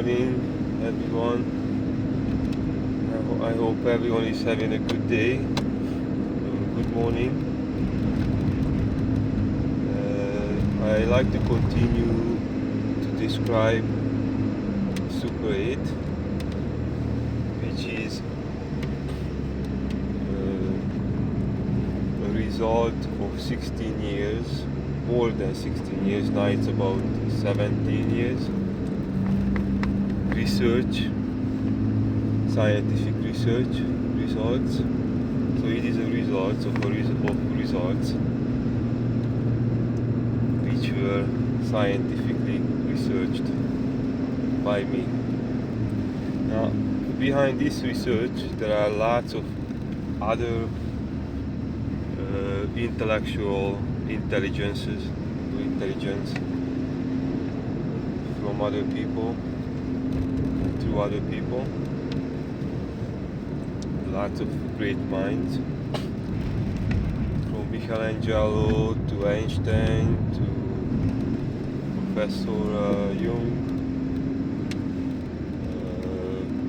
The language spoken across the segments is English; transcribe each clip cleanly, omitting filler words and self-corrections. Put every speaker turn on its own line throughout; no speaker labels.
morning, everyone. I hope everyone is having a good day. Good morning. I like to continue to describe Super 8, which is a result of 16 years, more than 16 years, now it's about 17 years. Research, scientific research results. So it is a result of results which were scientifically researched by me. Now, behind this research, there are lots of other intellectual intelligence from other people, through other people. Lots of great minds, from Michelangelo to Einstein to Professor Jung,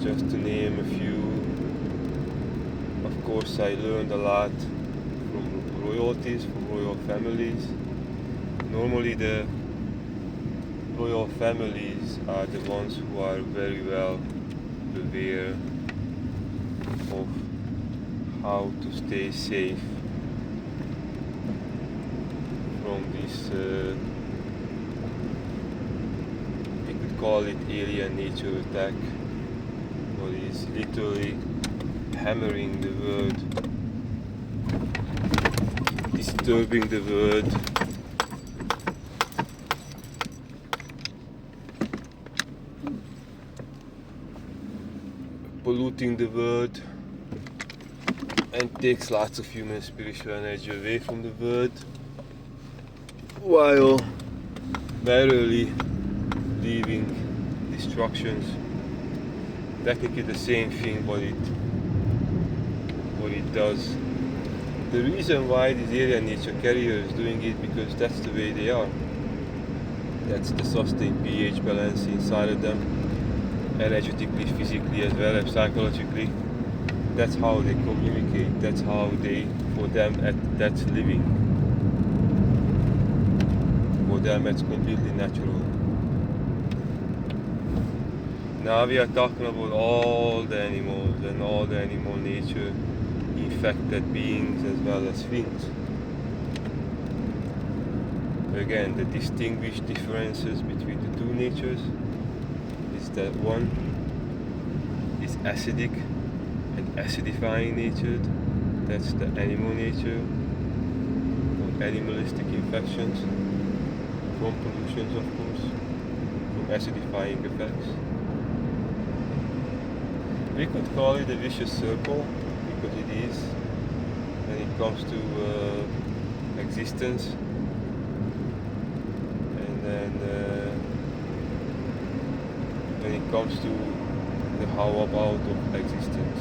just to name a few. Of course, I learned a lot from royalties, from royal families. Normally the royal families are the ones who are very well aware of how to stay safe from this, we could call it alien nature attack, what is literally hammering the world, disturbing the world, polluting the world, and takes lots of human spiritual energy away from the world, while merely leaving destructions. Technically the same thing what it does. The reason why these alien nature carriers doing it, because that's the way they are. That's the sustained pH balance inside of them, energetically, physically, as well as psychologically. That's how they communicate. That's how for them, that's living. For them, it's completely natural. Now we are talking about all the animals and all the animal nature, infected beings as well as things. Again, the distinguished differences between the two natures is that one is acidic and acidifying nature. That's the animal nature, or animalistic infections, from pollutions of course, from acidifying effects. We could call it a vicious circle, because it is, when it comes to existence. And then when it comes to the how about of existence.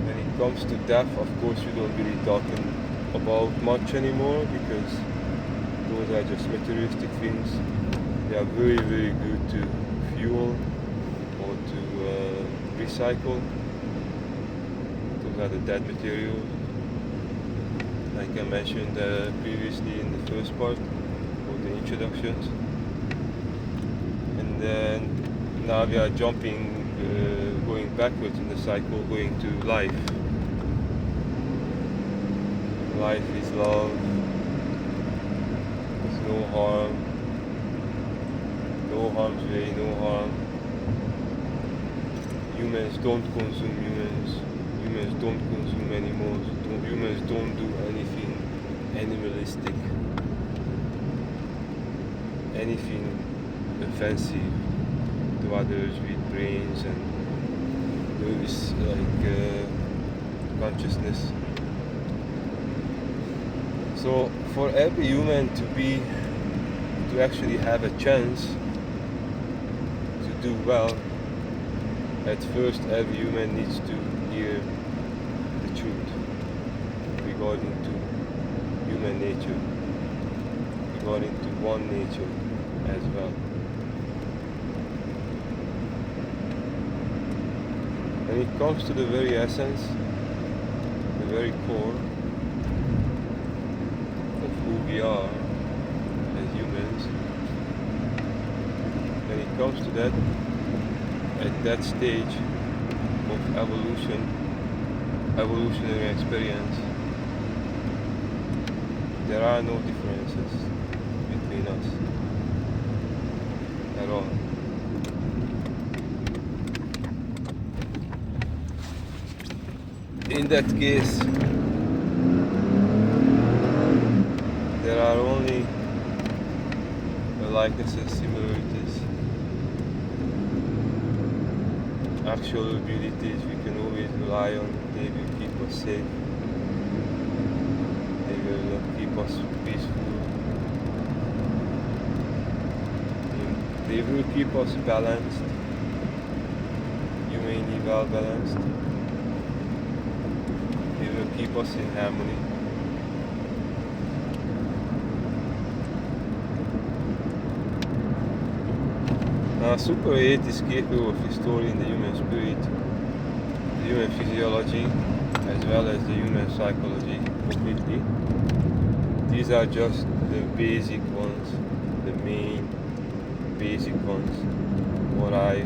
When it comes to death, of course, we don't really talking about much anymore, because those are just materialistic things. They are very, very good to fuel or to recycle. Those are the dead materials, like I mentioned previously in the first part of the introductions. And then now we are jumping, going backwards in the cycle, going to life. Life is love. There's no harm. No harm's way, no harm. Humans don't consume humans. Humans don't consume animals. Humans don't do anything animalistic. Anything offensive to others with brains and nervous, consciousness. So for every human to actually have a chance to do well, at first every human needs to hear the truth regarding to human nature, regarding to one nature, as well. When it comes to the very essence, the very core of who we are as humans, when it comes to that, at that stage of evolutionary experience, there are no differences between us at all. In that case, there are only likenesses, similarities, actual abilities we can always rely on. They will keep us safe, they will keep us peaceful, they will keep us balanced, humanly well balanced. They will keep us in harmony. Now, Super 8 is capable of restoring the human spirit, the human physiology, as well as the human psychology completely. These are just the basic ones, the main basic ones, what I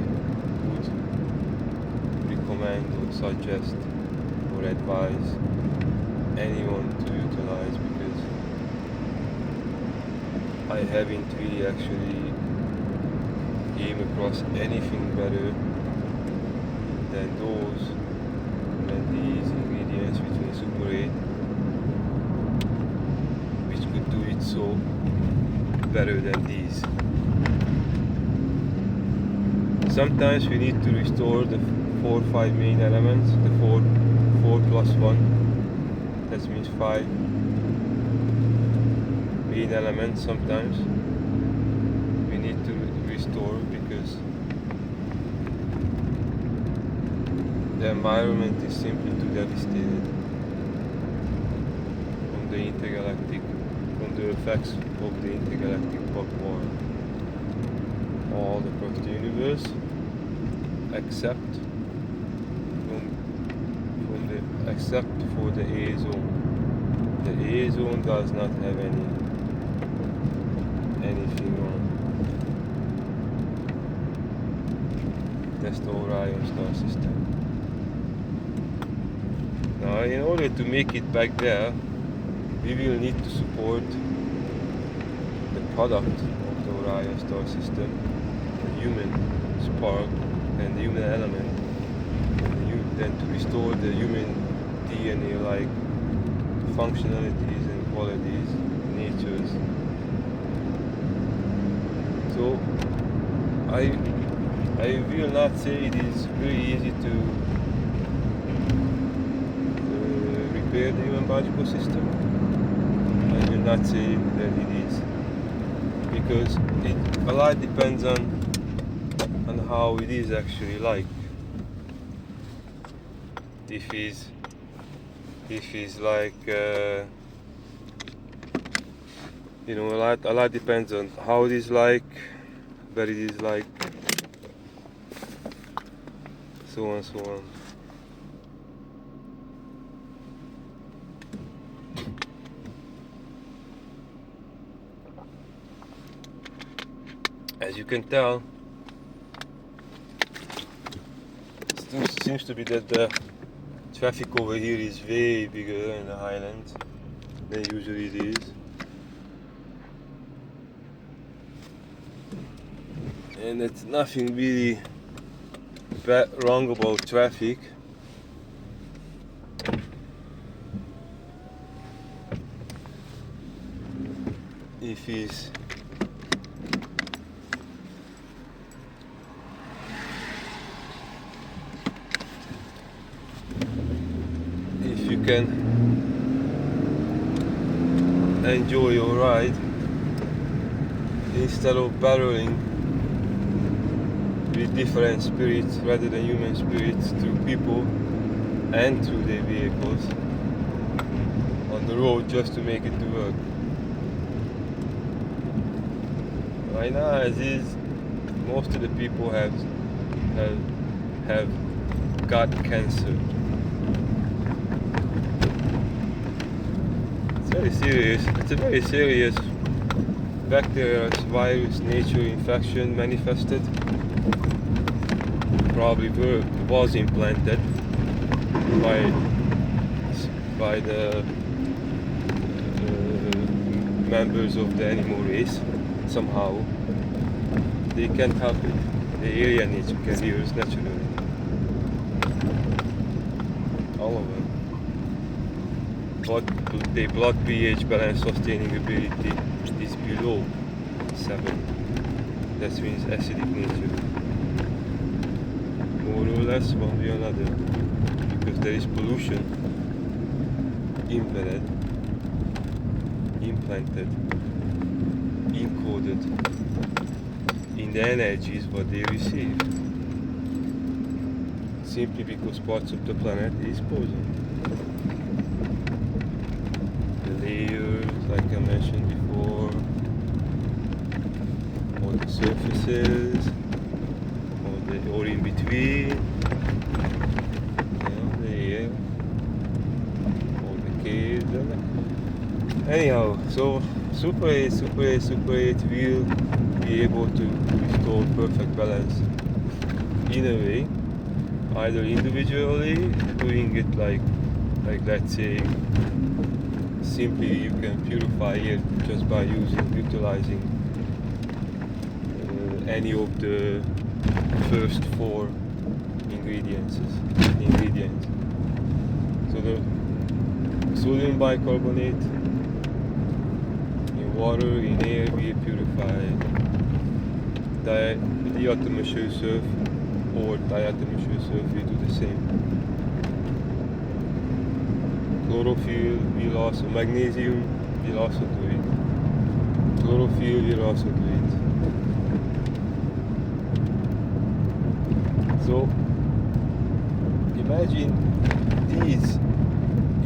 would recommend or suggest or advise anyone to utilize, because I haven't really actually came across anything better than these ingredients between Super 8, which could do it so better than these. Sometimes we need to restore the 4 or 5 main elements, the 4 plus 1, that means 5 main elements. Sometimes we need to restore because the environment is simply too devastated from the effects of the intergalactic bug war all across the universe, except for the A zone. The A zone does not have anything on. That's the Orion star system. Now, in order to make it back there, we will need to support the product of the Orion star system, the human spark and the human element, and then to restore the human DNA-like functionalities and qualities, natures. So I will not say it is very easy to repair the human biological system. I will not say that it is, because a lot depends on how it is actually like. If it's like a lot depends on how it is like, where it is like, so on, so on. As you can tell, it seems to be that the traffic over here is way bigger in the highlands than usually it is. And it's nothing really wrong about traffic. If you can enjoy your ride instead of barreling with different spirits rather than human spirits through people and through their vehicles on the road just to make it to work. Right now, as is, most of the people have got cancer. It's very serious. It's a very serious bacterial virus nature infection manifested. Probably was implanted by the members of the animal race somehow. They can't help it. The alien nature carriers naturally. All of them. But the blood pH balance sustaining ability is below 7. That means acidic nature. More or less one way or another. Because there is pollution embedded, implanted, encoded in the energies what they receive. Simply because parts of the planet is poisoned. The layers, like I mentioned before, or the surfaces, or in between, the air, or the caves. Anyhow, so Super 8 will be able to restore perfect balance in a way, either individually, doing it like let's say, simply you can purify it just by utilizing any of the first 4 ingredients. So the sodium bicarbonate in water, in air, we purify diatomaceous sulfur or diatomaceous sulfur, we do the same. Chlorophyll, we'll also, magnesium, we'll also do it. Chlorophyll, we'll also do it. So, imagine these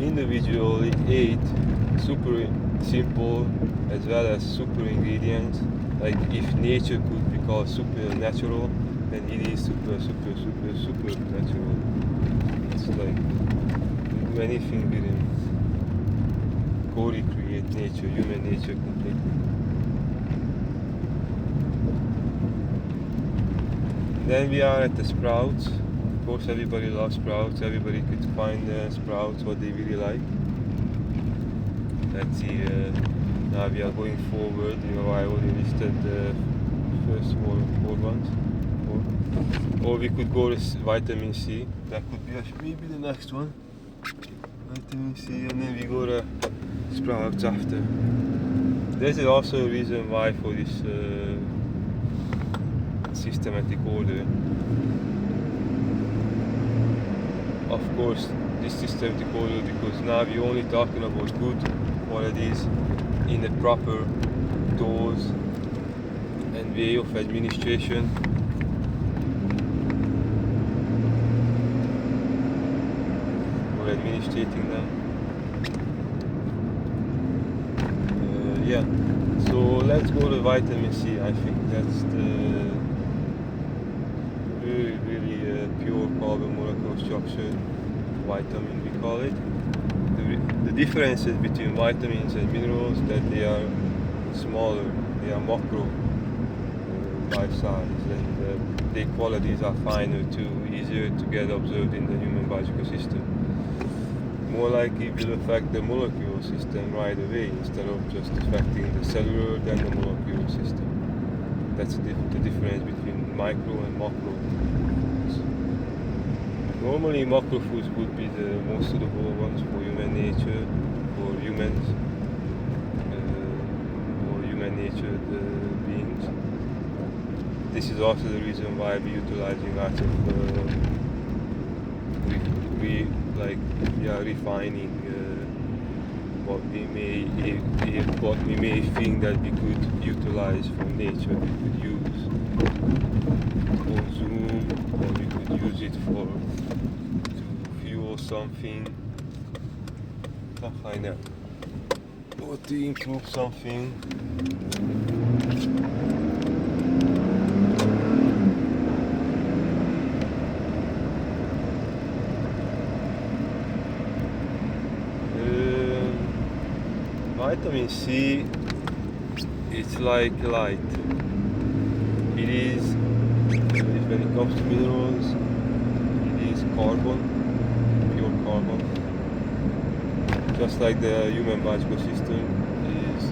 individually 8 super simple as well as super ingredients. Like if nature could be called supernatural, then it is super natural. It's like do anything within co-recreate nature, human nature completely. Then we are at the sprouts. Of course, everybody loves sprouts. Everybody could find sprouts what they really like. Let's see. Now we are going forward. I already listed the first 4 ones. Or we could go to vitamin C. That could be maybe the next one. Vitamin C, and then we go to sprouts after. There's also a reason why for this systematic order. Of course, this systematic order, because now we're only talking about good qualities in a proper dose and way of administration. Or administrating them. Yeah. So let's go to vitamin C. I think that's the really pure carbon molecular structure vitamin, we call it. The differences between vitamins and minerals that they are smaller, they are macro by size, and their qualities are finer too, easier to get observed in the human biological system. More likely will affect the molecular system right away instead of just affecting the cellular then the molecular system. That's the difference between micro and macro foods. Normally macro foods would be the most suitable ones for human nature, for humans, or human natured beings. This is also the reason why we're utilizing lots of refining what we may think that we could utilize from nature, we could use consume, or we could use it to fuel something, stuff like that, or to improve something. Vitamin C, it's like light. It is, when it comes to minerals, it is carbon, pure carbon. Just like the human biological system is,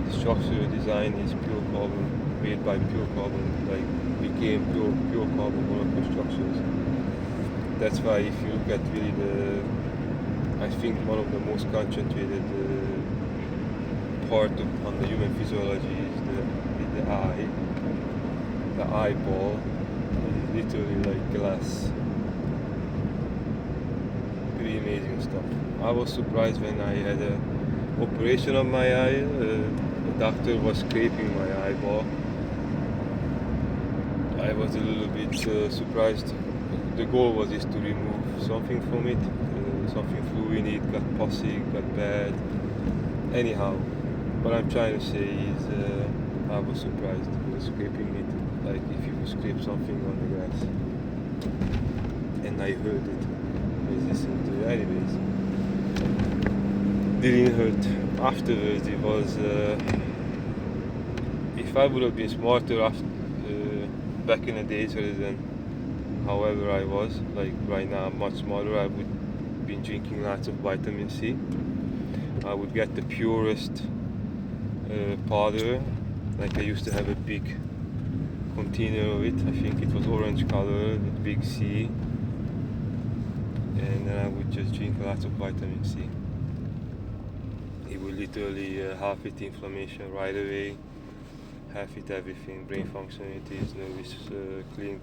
the structure design is pure carbon, made by pure carbon, like became pure carbon molecular structures. That's why if you look at really I think one of the most concentrated part on the human physiology is the eye. The eyeball is literally like glass. Pretty amazing stuff. I was surprised when I had an operation on my eye. The doctor was scraping my eyeball. I was a little bit surprised. The goal was just to remove something from it. Something flew in it, got pussy, got bad. Anyhow, what I'm trying to say is I was surprised with scraping it, like if you scrape something on the grass. And I heard it. I was listening to it. Anyways, didn't hurt. Afterwards, it was. If I would have been smarter back in the days rather than however I was, like right now I'm much smarter, I would been drinking lots of vitamin C. I would get the purest powder, like I used to have a big container of it. I think it was orange color with big C, and then I would just drink lots of vitamin C. It would literally half it inflammation right away, half it everything, brain functionalities, nervous clean,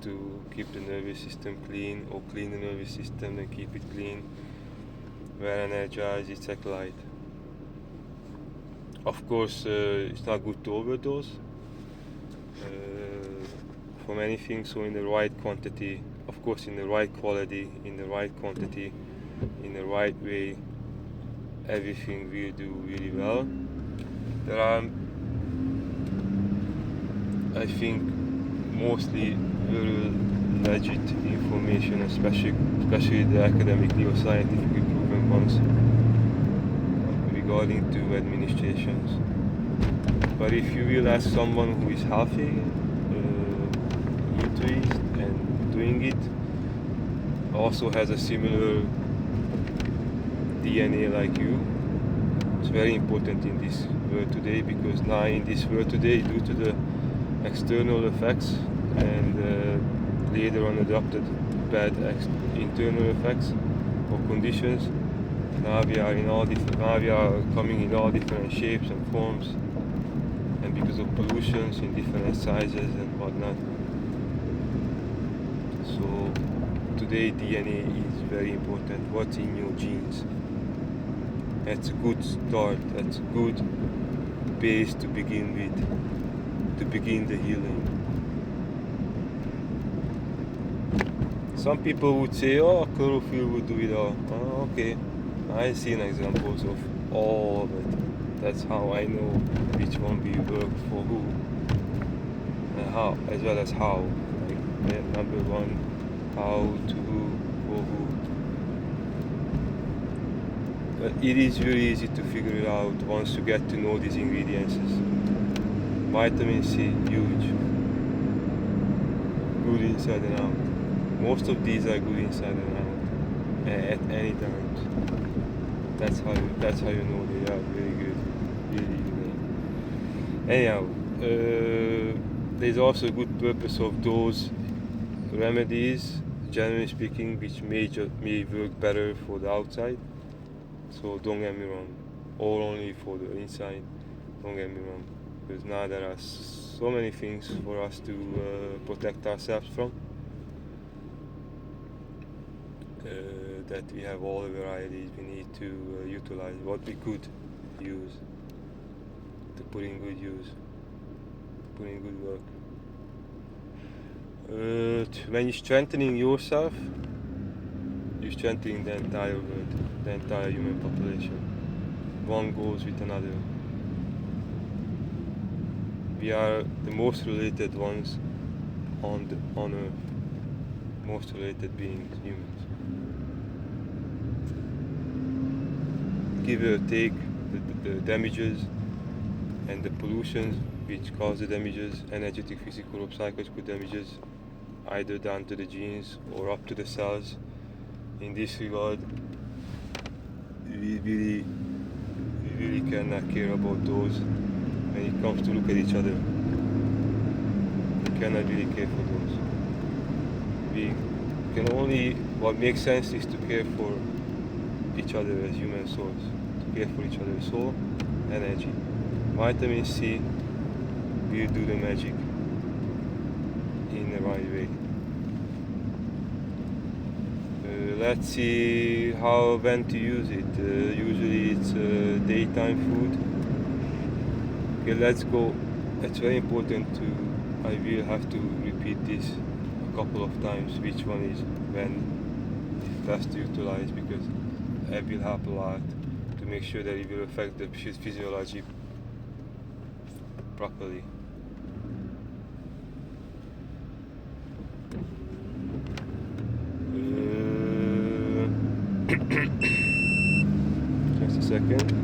to keep the nervous system clean, or clean the nervous system and keep it clean, well energized. It's like light. Of course, it's not good to overdose from anything, so in the right quantity, of course in the right quality, in the right quantity, in the right way, everything will do really well. There are, I think, mostly very legit information, especially the academically or scientifically proven ones regarding to administrations. But if you will ask someone who is healthy, into it and doing it, also has a similar DNA like you, it's very important in this world today, because now in this world today, due to the external effects and later on adopted bad internal effects or conditions, now we are coming in all different shapes and forms, and because of pollutions in different sizes and whatnot. So today DNA is very important. What's in your genes? That's a good start. That's a good base to begin with, to begin the healing. Some people would say, oh, chlorophyll would do it all. Oh, okay. I've seen examples of all of it. That's how I know which one will work for who and how, as well as how. Like, number one, how, to who, for who. But it is very easy to figure it out once you get to know these ingredients. Vitamin C, huge. Good inside and out. Most of these are good inside and out at any time. That's how you know they are very good, really good. Anyhow, there's also a good purpose of those remedies, generally speaking, which may work better for the outside. So don't get me wrong, or only for the inside. Don't get me wrong, because now there are so many things for us to protect ourselves from. That we have all the varieties we need to utilize what we could use to put in good use, put in good work. When you're strengthening yourself, you're strengthening the entire world, the entire human population. One goes with another. We are the most related ones on Earth, most related beings, humans. Give or take, the damages and the pollution which cause the damages, energetic, physical, or psychological damages, either down to the genes or up to the cells. In this regard, we really cannot care about those when it comes to look at each other. We cannot really care for those. We can only, what makes sense is to care for each other as human souls, to care for each other's soul, energy. Vitamin C will do the magic in the right way. Let's see when to use it. Usually it's daytime food. Okay, let's go. It's very important I will have to repeat this a couple of times, which one is when it's best to utilize, because it will help a lot to make sure that it will affect the physiology properly. Just a second.